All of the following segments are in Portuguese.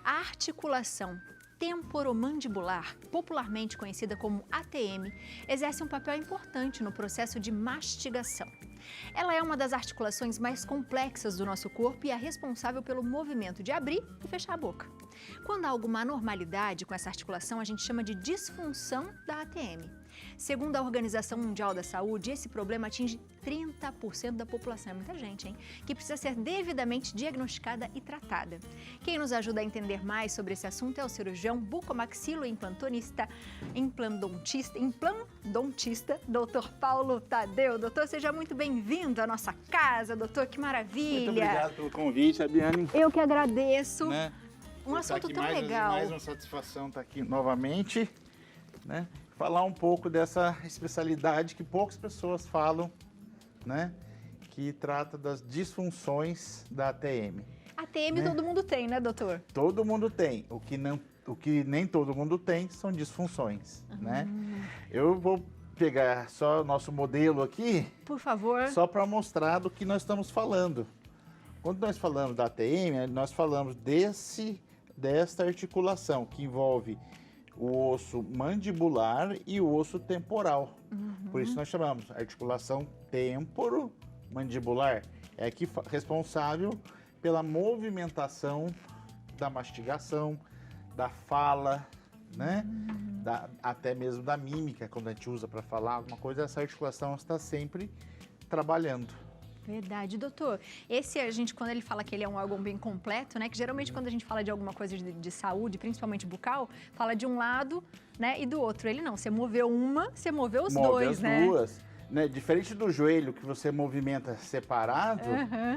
A articulação temporomandibular, popularmente conhecida como ATM, exerce um papel importante no processo de mastigação. Ela é uma das articulações mais complexas do nosso corpo e é responsável pelo movimento de abrir e fechar a boca. Quando há alguma anormalidade com essa articulação, a gente chama de disfunção da ATM. Segundo a Organização Mundial da Saúde, esse problema atinge 30% da população, é muita gente, hein? Que precisa ser devidamente diagnosticada e tratada. Quem nos ajuda a entender mais sobre esse assunto é o cirurgião bucomaxilo-implantonista, implantodontista, Dr. Paulo Tadeu. Doutor, seja muito bem-vindo à nossa casa, doutor, que maravilha! Muito obrigado pelo convite, Abiane. Eu que agradeço. Né? Um assunto tão mais, legal. Mais uma satisfação estar aqui novamente, né? Falar um pouco dessa especialidade que poucas pessoas falam, né? Que trata das disfunções da ATM. ATM, né? Todo mundo tem, né, doutor? Todo mundo tem. O que nem todo mundo tem são disfunções, né? Eu vou pegar só o nosso modelo aqui, por favor, só para mostrar do que nós estamos falando. Quando nós falamos da ATM, nós falamos desta articulação que envolve o osso mandibular e o osso temporal. Por isso nós chamamos articulação temporomandibular. É aqui responsável pela movimentação da mastigação, da fala, né? Até mesmo da mímica, quando a gente usa para falar alguma coisa, essa articulação está sempre trabalhando. Verdade, doutor. Esse, quando ele fala que ele é um órgão bem completo, né? Que geralmente quando a gente fala de alguma coisa de saúde, principalmente bucal, fala de um lado, né? E do outro. Ele não, você moveu uma, você moveu os dois, né? Move as duas. Né? Diferente do joelho que você movimenta separado,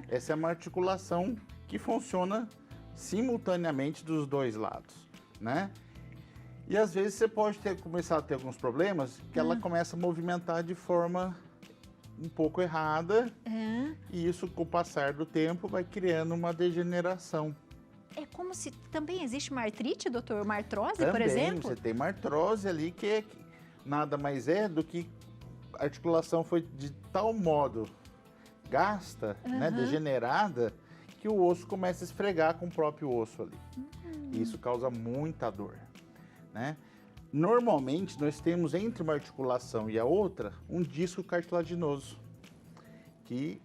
essa é uma articulação que funciona simultaneamente dos dois lados, né? E às vezes você pode começar a ter alguns problemas que ela começa a movimentar de forma um pouco errada, e isso, com o passar do tempo, vai criando uma degeneração. É como se também existe uma artrite, doutor? Uma artrose, também, por exemplo? Você tem uma artrose ali que nada mais é do que a articulação foi de tal modo gasta, né, degenerada, que o osso começa a esfregar com o próprio osso ali. E isso causa muita dor, né? Normalmente, nós temos entre uma articulação e a outra um disco cartilaginoso, que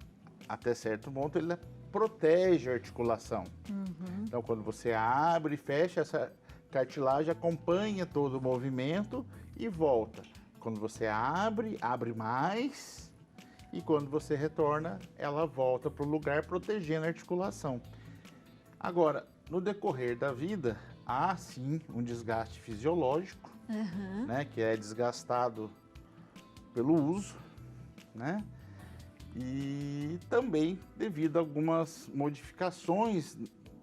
até certo ponto ele protege a articulação. Então, quando você abre e fecha, essa cartilagem acompanha todo o movimento e volta. Quando você abre mais, e quando você retorna, ela volta para o lugar protegendo a articulação. Agora, no decorrer da vida, há sim um desgaste fisiológico, né, que é desgastado pelo uso, né, e também devido a algumas modificações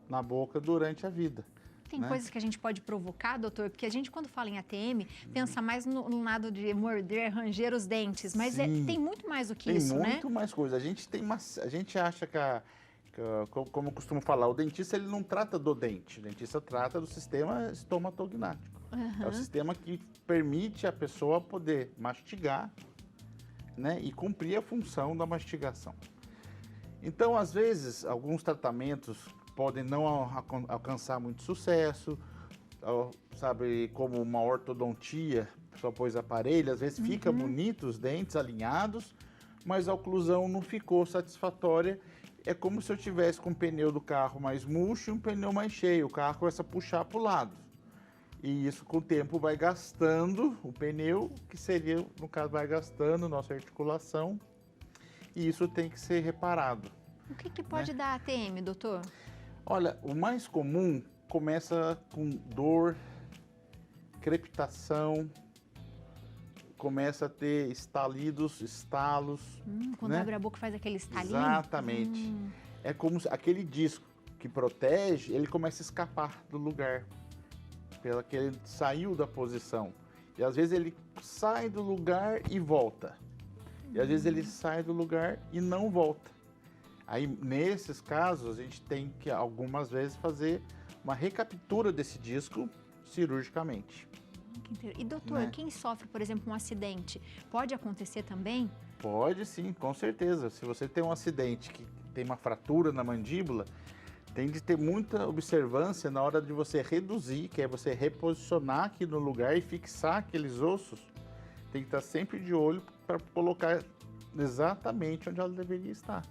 na boca durante a vida. Tem coisas que a gente pode provocar, doutor? Porque a gente, quando fala em ATM, pensa mais no lado de morder, ranger os dentes, mas tem muito mais do que isso, né? Tem muito mais coisa. A gente acha que como eu costumo falar, o dentista ele não trata do dente, o dentista trata do sistema estomatognático. É o sistema que permite a pessoa poder mastigar, né, e cumprir a função da mastigação. Então, às vezes, alguns tratamentos podem não alcançar muito sucesso, sabe, como uma ortodontia, a pessoa pôs aparelho, às vezes fica bonito os dentes alinhados, mas a oclusão não ficou satisfatória. É como se eu tivesse com o pneu do carro mais murcho e um pneu mais cheio. O carro começa a puxar para o lado. E isso, com o tempo, vai gastando o pneu, que seria, no caso, vai gastando nossa articulação. E isso tem que ser reparado. O que pode dar ATM, doutor? Olha, o mais comum começa com dor, crepitação, começa a ter estalidos, estalos. Quando abre a boca faz aquele estalinho? Exatamente. É como se aquele disco que protege, ele começa a escapar do lugar, pela que ele saiu da posição. E às vezes ele sai do lugar e volta. E às vezes ele sai do lugar e não volta. Aí, nesses casos, a gente tem que, algumas vezes, fazer uma recaptura desse disco cirurgicamente. E, doutor, quem sofre, por exemplo, um acidente, pode acontecer também? Pode sim, com certeza. Se você tem um acidente que tem uma fratura na mandíbula, Tem de ter muita observância na hora de você reduzir, que é você reposicionar aqui no lugar e fixar aqueles ossos. Tem que estar sempre de olho para colocar exatamente onde ela deveria estar.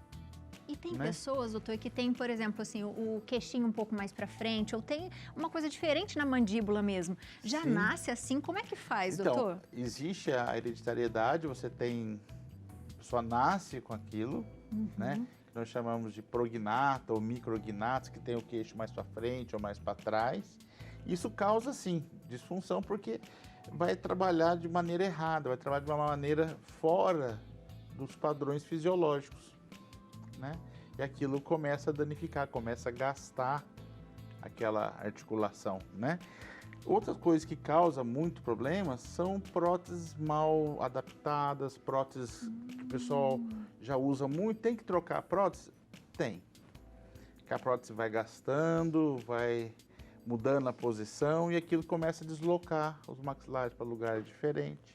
E tem né? pessoas, doutor, que tem, por exemplo, assim, o queixinho um pouco mais para frente, ou tem uma coisa diferente na mandíbula mesmo. Já Sim. nasce assim? Como é que faz, Então, doutor? existe a hereditariedade, você tem... A pessoa nasce com aquilo, né? Que nós chamamos de prognato ou micrognatos, que tem o queixo mais para frente ou mais para trás. Isso causa, sim, disfunção, porque vai trabalhar de maneira errada, vai trabalhar de uma maneira fora dos padrões fisiológicos, né? E aquilo começa a danificar, começa a gastar aquela articulação, né? Outras coisas que causam muito problema são próteses mal adaptadas, próteses que o pessoal já usa muito. Tem que trocar a prótese? Tem. Que a prótese vai gastando, vai mudando a posição e aquilo começa a deslocar os maxilares para lugares diferentes.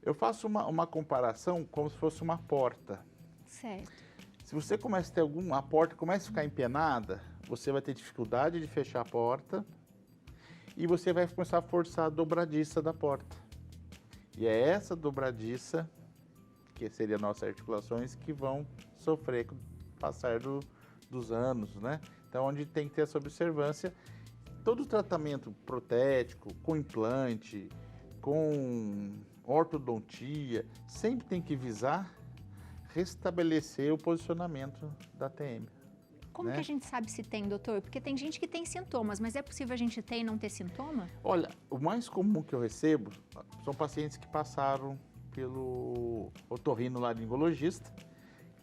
Eu faço uma comparação como se fosse uma porta. Certo. Se você começa a ter a porta começa a ficar empenada, você vai ter dificuldade de fechar a porta e você vai começar a forçar a dobradiça da porta. E é essa dobradiça, que seria nossas articulações, que vão sofrer com o passar dos anos, né? Então, onde tem que ter essa observância, todo tratamento protético, com implante, com ortodontia, sempre tem que visar restabelecer o posicionamento da TM. Como que a gente sabe se tem, doutor? Porque tem gente que tem sintomas, mas é possível a gente ter e não ter sintoma? Olha, o mais comum que eu recebo são pacientes que passaram pelo otorrinolaringologista,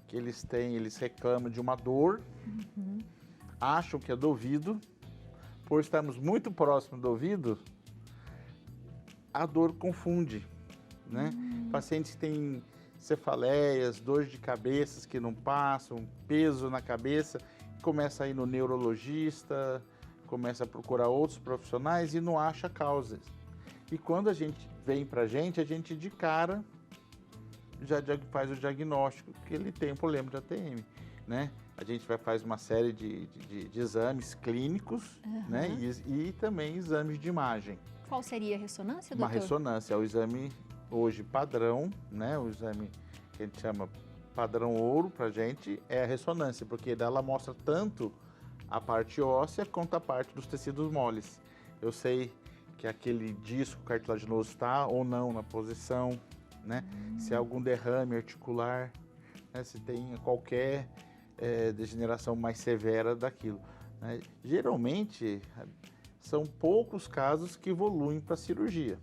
que eles reclamam de uma dor, acham que é do ouvido, por estarmos muito próximo do ouvido, a dor confunde, né? Pacientes que têm cefaleias, dores de cabeça que não passam, peso na cabeça, começa a ir no neurologista, começa a procurar outros profissionais e não acha causas. E quando a gente vem pra gente, a gente de cara já faz o diagnóstico que ele tem um problema de ATM, né? A gente faz uma série de exames clínicos, né? E também exames de imagem. Qual seria a ressonância, Uma doutor? ressonância é o exame hoje padrão, né? O exame que a gente chama padrão ouro pra gente é a ressonância, porque ela mostra tanto a parte óssea quanto a parte dos tecidos moles. Eu sei que aquele disco cartilaginoso está ou não na posição, né? Se há algum derrame articular, né? Se tem qualquer degeneração mais severa daquilo, né? Geralmente são poucos casos que evoluem para cirurgia.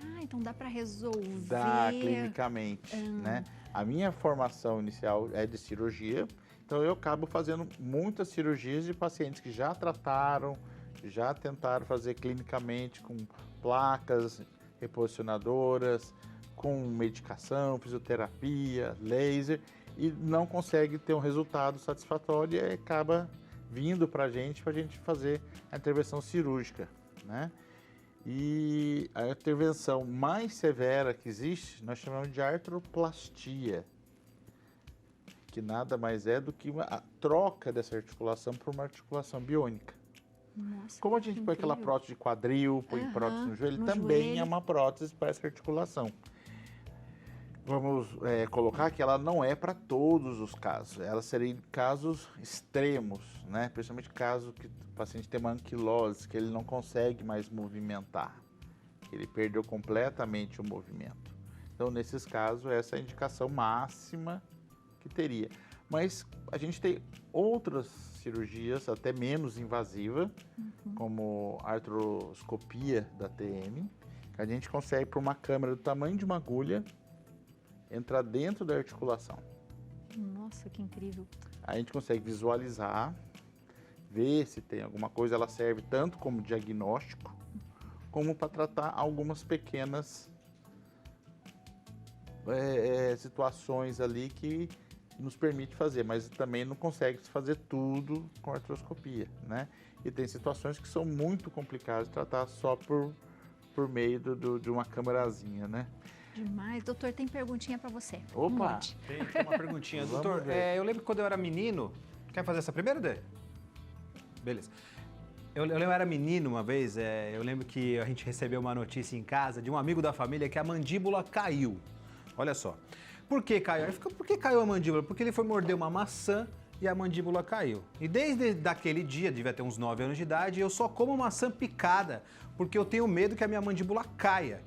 Ah, então dá para resolver. Dá clinicamente, né? A minha formação inicial é de cirurgia, então eu acabo fazendo muitas cirurgias de pacientes que já trataram, já tentaram fazer clinicamente com placas reposicionadoras, com medicação, fisioterapia, laser, e não consegue ter um resultado satisfatório e acaba vindo para a gente fazer a intervenção cirúrgica, né? E a intervenção mais severa que existe, nós chamamos de artroplastia, que nada mais é do que a troca dessa articulação por uma articulação biônica. Nossa, Como a gente põe aquela incrível. prótese de quadril, põe prótese no joelho, no também joelho. é uma prótese para essa articulação. Vamos colocar que ela não é para todos os casos, ela seria em casos extremos, né? Principalmente caso que o paciente tem uma anquilose, que ele não consegue mais movimentar, que ele perdeu completamente o movimento. Então, nesses casos, essa é a indicação máxima que teria. Mas a gente tem outras cirurgias, até menos invasiva, como a artroscopia da TM, que a gente consegue, por uma câmera do tamanho de uma agulha, entrar dentro da articulação. Nossa, que incrível. A gente consegue visualizar, ver se tem alguma coisa. Ela serve tanto como diagnóstico, como para tratar algumas pequenas situações ali que nos permite fazer, mas também não consegue fazer tudo com artroscopia, né? E tem situações que são muito complicadas de tratar só por meio de uma câmerazinha, né? Demais. Doutor, tem perguntinha para você. Opa! Um monte. Tem uma perguntinha. Vamos Doutor, ver. eu lembro que quando eu era menino... Quer fazer essa primeira, Dê? beleza. Eu era menino uma vez, eu lembro que a gente recebeu uma notícia em casa de um amigo da família que a mandíbula caiu. Olha só. Por que caiu? Por que caiu a mandíbula? Porque ele foi morder uma maçã e a mandíbula caiu. E desde daquele dia, devia ter uns 9 anos de idade, eu só como maçã picada, porque eu tenho medo que a minha mandíbula caia.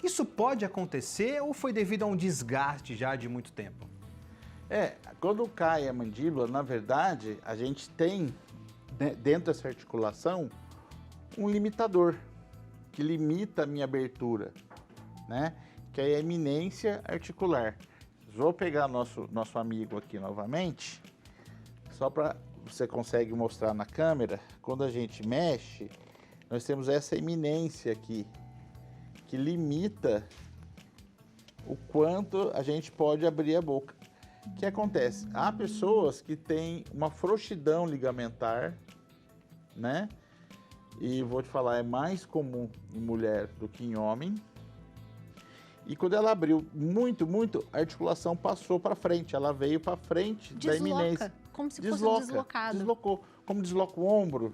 Isso pode acontecer ou foi devido a um desgaste já de muito tempo? Quando cai a mandíbula, na verdade, a gente tem dentro dessa articulação um limitador que limita a minha abertura, né? Que é a eminência articular. Vou pegar nosso amigo aqui novamente, só para você consegue mostrar na câmera. Quando a gente mexe, nós temos essa eminência aqui, que limita o quanto a gente pode abrir a boca. O que acontece? Há pessoas que têm uma frouxidão ligamentar, né? E vou te falar, é mais comum em mulher do que em homem. E quando ela abriu muito, a articulação passou para frente. Ela veio para frente da eminência. Como se fosse deslocado. Deslocou. Como desloca o ombro,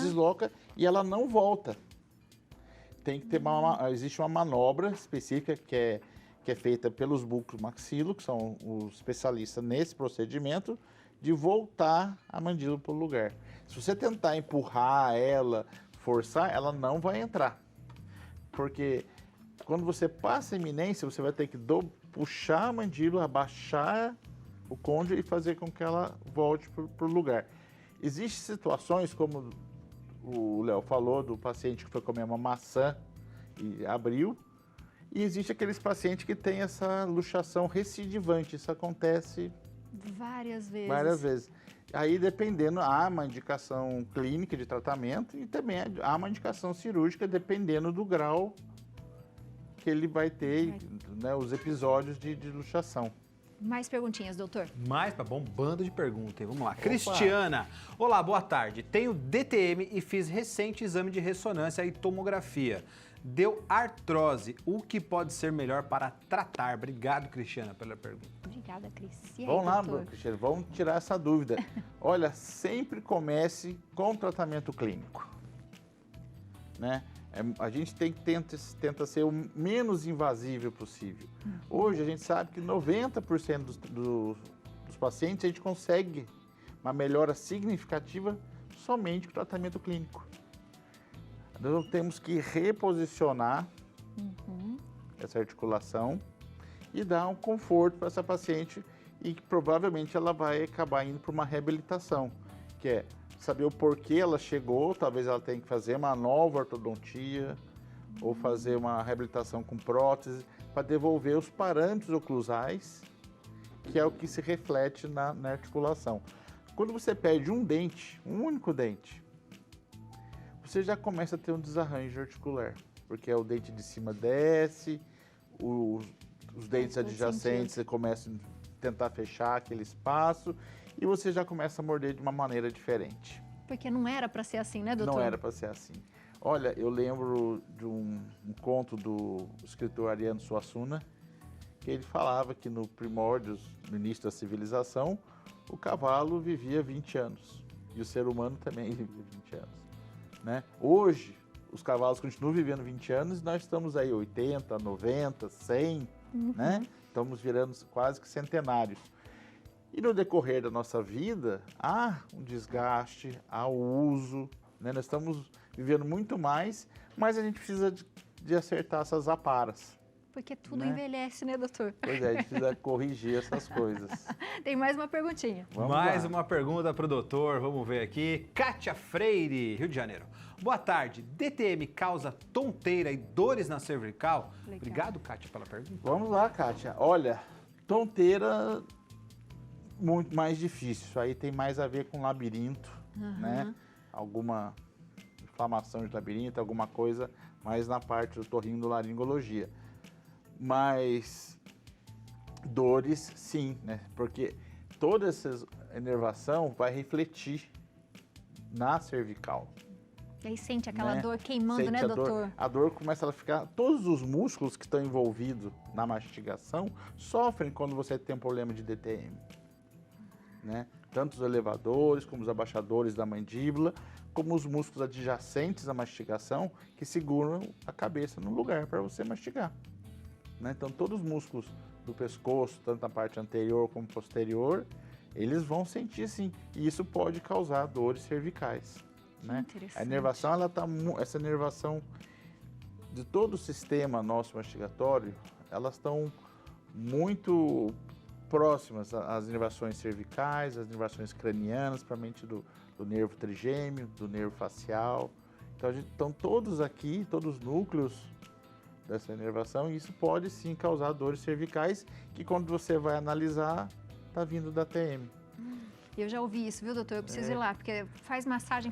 desloca e ela não volta. Tem que ter existe uma manobra específica que é feita pelos buccomaxilo, que são os especialistas nesse procedimento, de voltar a mandíbula para o lugar. Se você tentar empurrar ela, forçar, ela não vai entrar. Porque quando você passa a eminência, você vai ter que puxar a mandíbula, abaixar o côndilo e fazer com que ela volte para o lugar. Existem situações, como o Léo falou, do paciente que foi comer uma maçã e abriu, e existe aqueles pacientes que têm essa luxação recidivante. Isso acontece várias vezes. Aí, dependendo, há uma indicação clínica de tratamento e também há uma indicação cirúrgica, dependendo do grau que ele vai ter, né, os episódios de luxação. Mais perguntinhas, doutor? Tá bombando de perguntas. Vamos lá. Opa. Cristiana. Olá, boa tarde. Tenho DTM e fiz recente exame de ressonância e tomografia. Deu artrose. O que pode ser melhor para tratar? Obrigado, Cristiana, pela pergunta. Obrigada, Cris. E aí, vamos lá, doutor? Cristiana, vamos tirar essa dúvida. Olha, sempre comece com tratamento clínico, né? A gente tenta ser o menos invasivo possível. Hoje a gente sabe que 90% dos pacientes a gente consegue uma melhora significativa somente com tratamento clínico. Nós temos que reposicionar essa articulação e dar um conforto para essa paciente e que provavelmente ela vai acabar indo para uma reabilitação, que é saber o porquê ela chegou, talvez ela tenha que fazer uma nova ortodontia ou fazer uma reabilitação com prótese para devolver os parâmetros oclusais, que é o que se reflete na articulação. Quando você perde um dente, um único dente, você já começa a ter um desarranjo articular, porque o dente de cima desce, os dentes adjacentes você começa a tentar fechar aquele espaço e você já começa a morder de uma maneira diferente. Porque não era para ser assim, né, doutor? Não era para ser assim. Olha, eu lembro de um conto do escritor Ariano Suassuna, que ele falava que no início da civilização, o cavalo vivia 20 anos e o ser humano também vivia 20 anos, né? Hoje, os cavalos continuam vivendo 20 anos e nós estamos aí 80, 90, 100, né? Estamos virando quase que centenários. E no decorrer da nossa vida, há um desgaste, há o uso, né? Nós estamos vivendo muito mais, mas a gente precisa de acertar essas aparas. Porque tudo envelhece, né, doutor? Pois é, a gente precisa corrigir essas coisas. Tem mais uma perguntinha. Mais uma pergunta para o doutor, vamos ver aqui. Kátia Freire, Rio de Janeiro. Boa tarde, DTM causa tonteira e dores na cervical? Legal. Obrigado, Kátia, pela pergunta. Vamos lá, Kátia. Olha, tonteira muito mais difícil. Aí tem mais a ver com labirinto, né? Alguma inflamação de labirinto, alguma coisa mais na parte do torrinolaringologia. Mas dores, sim, né? Porque toda essa inervação vai refletir na cervical. E aí sente aquela dor queimando, sente, né, doutor? A dor começa a ficar... Todos os músculos que estão envolvidos na mastigação sofrem quando você tem um problema de DTM, né? tanto os elevadores, como os abaixadores da mandíbula, como os músculos adjacentes à mastigação, que seguram a cabeça no lugar para você mastigar. Né? Então, todos os músculos do pescoço, tanto na parte anterior como posterior, eles vão sentir sim, e isso pode causar dores cervicais. Né? A inervação, essa inervação de todo o sistema nosso mastigatório, elas estão muito próximas às inervações cervicais, às inervações cranianas, propriamente do nervo trigêmeo, do nervo facial. Então, estão todos aqui, todos os núcleos dessa inervação, e isso pode sim causar dores cervicais, que quando você vai analisar, está vindo da TM. Eu já ouvi isso, viu, doutor? Eu preciso ir lá, porque faz massagem,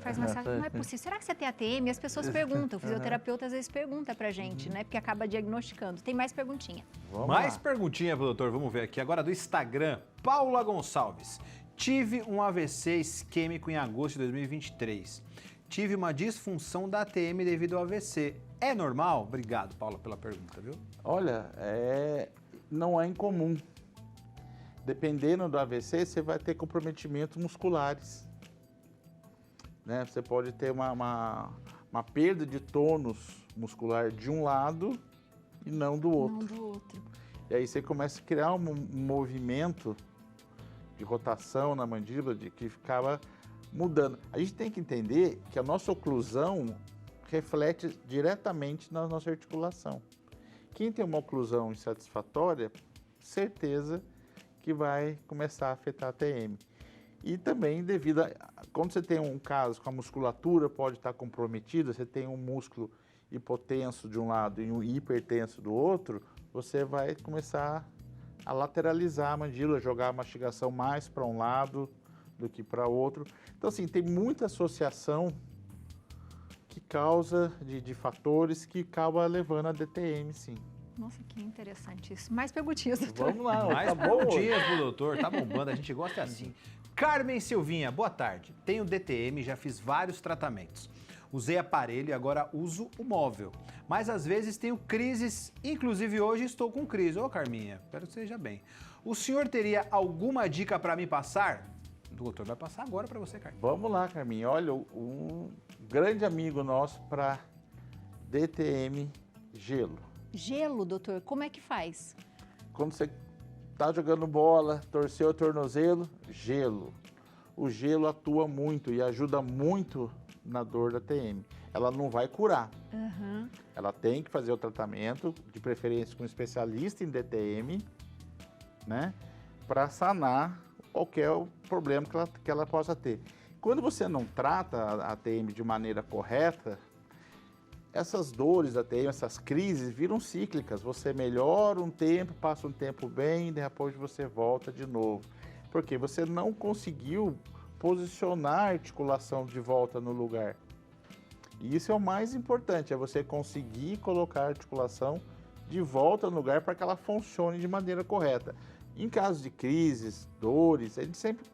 não é possível. Será que você tem ATM? E as pessoas perguntam, o fisioterapeuta às vezes pergunta pra gente, né? Porque acaba diagnosticando. Tem mais perguntinha. Mais perguntinha pro doutor, vamos ver aqui. Agora do Instagram, Paula Gonçalves. Tive um AVC isquêmico em agosto de 2023. Tive uma disfunção da ATM devido ao AVC. É normal? Obrigado, Paula, pela pergunta, viu? Olha, não é incomum. Dependendo do AVC, você vai ter comprometimentos musculares. Né? Você pode ter uma perda de tônus muscular de um lado e não do outro. Não do outro. E aí você começa a criar um movimento de rotação na mandíbula que ficava mudando. A gente tem que entender que a nossa oclusão reflete diretamente na nossa articulação. Quem tem uma oclusão insatisfatória, certeza que vai começar a afetar a TM. E também devido a... Quando você tem um caso com a musculatura pode estar comprometida, você tem um músculo hipotenso de um lado e um hipertenso do outro, você vai começar a lateralizar a mandíbula, jogar a mastigação mais para um lado do que para outro. Então, assim, tem muita associação que causa de fatores que acaba levando a DTM, sim. Nossa, que interessante isso. Mais perguntinhas, doutor. Vamos lá, Mais tá bom. perguntinhas pro doutor, tá bombando, a gente gosta assim. Carmen Silvinha, boa tarde. Tenho DTM, já fiz vários tratamentos. Usei aparelho e agora uso o móvel. Mas às vezes tenho crises, inclusive hoje estou com crise. Ô, Carminha, espero que seja bem. O senhor teria alguma dica para me passar? O doutor vai passar agora para você, Carminha. Vamos lá, Carminha. Olha, um grande amigo nosso para DTM, gelo. Gelo, doutor, como é que faz? Quando você está jogando bola, torceu o tornozelo, gelo. O gelo atua muito e ajuda muito na dor da TM. Ela não vai curar. Ela tem que fazer o tratamento, de preferência com um especialista em DTM, né? Para sanar qualquer problema que ela possa ter. Quando você não trata a TM de maneira correta, essas dores da TM, essas crises viram cíclicas. Você melhora um tempo, passa um tempo bem, e depois você volta de novo. Porque você não conseguiu posicionar a articulação de volta no lugar. E isso é o mais importante, é você conseguir colocar a articulação de volta no lugar para que ela funcione de maneira correta. Em caso de crises, dores, a gente sempre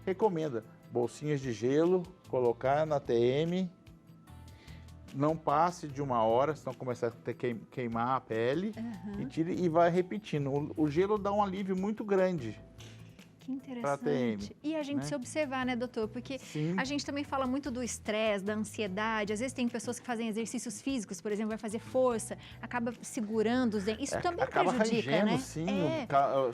recomenda bolsinhas de gelo, colocar na TM. Não passe de 1 hora, senão começa a queimar a pele e vai repetindo. O gelo dá um alívio muito grande. Que interessante. E a gente se observar, né, doutor? Porque a gente também fala muito do estresse, da ansiedade. Às vezes tem pessoas que fazem exercícios físicos, por exemplo, vai fazer força, acaba segurando os dentes. Isso também acaba prejudica, rangendo, né? Sim,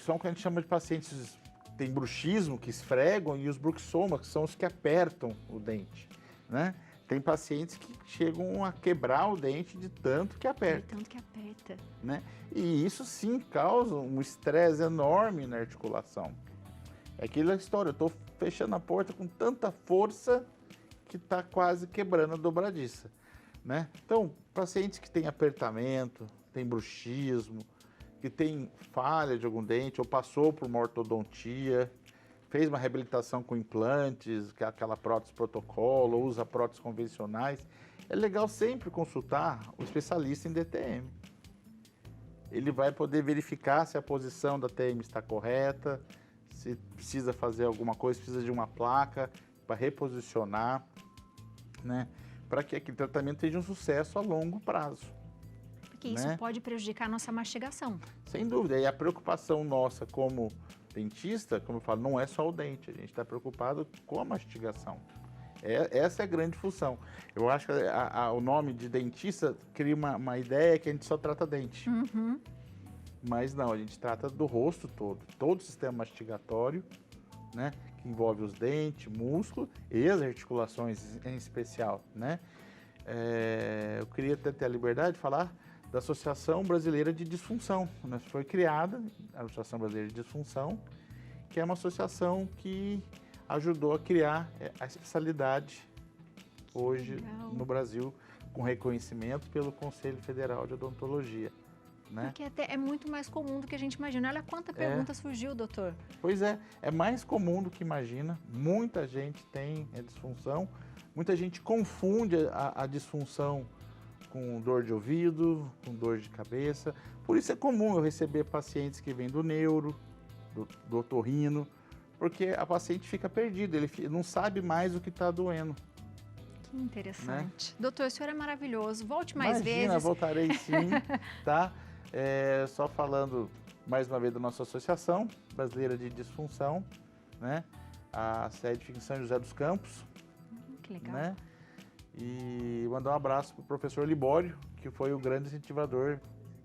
são o que a gente chama de pacientes tem bruxismo, que esfregam, e os bruxomas, que são os que apertam o dente, né? Tem pacientes que chegam a quebrar o dente de tanto que aperta. De tanto que aperta. Né? E isso sim causa um estresse enorme na articulação. É aquela história, eu estou fechando a porta com tanta força que está quase quebrando a dobradiça. Né? Então, pacientes que têm apertamento, têm bruxismo, que têm falha de algum dente ou passou por uma ortodontia, fez uma reabilitação com implantes, que é aquela prótese protocolo, usa próteses convencionais, é legal sempre consultar o especialista em DTM. Ele vai poder verificar se a posição da TM está correta, se precisa fazer alguma coisa, precisa de uma placa para reposicionar, né? Para que aquele tratamento tenha um sucesso a longo prazo. Porque isso pode prejudicar a nossa mastigação. Sem dúvida. E a preocupação nossa como Dentista, como eu falo, não é só o dente, a gente está preocupado com a mastigação. Essa é a grande função. Eu acho que o nome de dentista cria uma ideia que a gente só trata dente. Uhum. Mas não, a gente trata do rosto todo o sistema mastigatório, né? Que envolve os dentes, músculo e as articulações em especial, né? Eu queria até ter a liberdade de falar da Associação Brasileira de Disfunção, né? Foi criada a Associação Brasileira de Disfunção, que é uma associação que ajudou a criar a especialidade hoje Legal. no Brasil, com reconhecimento pelo Conselho Federal de Odontologia, né? Porque até é muito mais comum do que a gente imagina. Olha quanta pergunta surgiu, doutor. Pois é mais comum do que imagina. Muita gente tem disfunção, muita gente confunde a disfunção com dor de ouvido, com dor de cabeça. Por isso é comum eu receber pacientes que vêm do neuro, do otorrino, porque a paciente fica perdida, ele não sabe mais o que está doendo. Que interessante. Doutor, o senhor é maravilhoso. Volte mais Imagina, vezes. voltarei sim, tá? Só falando mais uma vez da nossa Associação Brasileira de Disfunção, né? A sede fica em São José dos Campos, Que legal. né? E mandar um abraço para o professor Libório, que foi o grande incentivador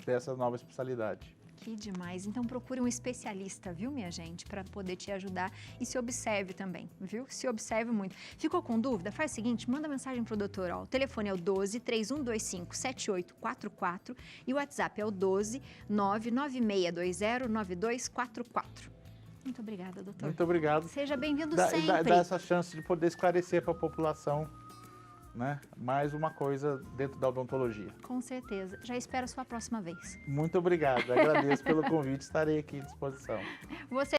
dessa nova especialidade. Que demais. Então procure um especialista, viu, minha gente, para poder te ajudar e se observe também, viu? Se observe muito. Ficou com dúvida? Faz o seguinte, manda mensagem pro doutor, ó. O telefone é o 12 3125 7844 e o WhatsApp é o 12 99620 9244. Muito obrigada, doutor. Muito obrigado. Seja bem-vindo Dá sempre. essa chance de poder esclarecer para a população, né? Mais uma coisa dentro da odontologia. Com certeza. Já espero a sua próxima vez. Muito obrigado, agradeço pelo convite, estarei aqui à disposição. Você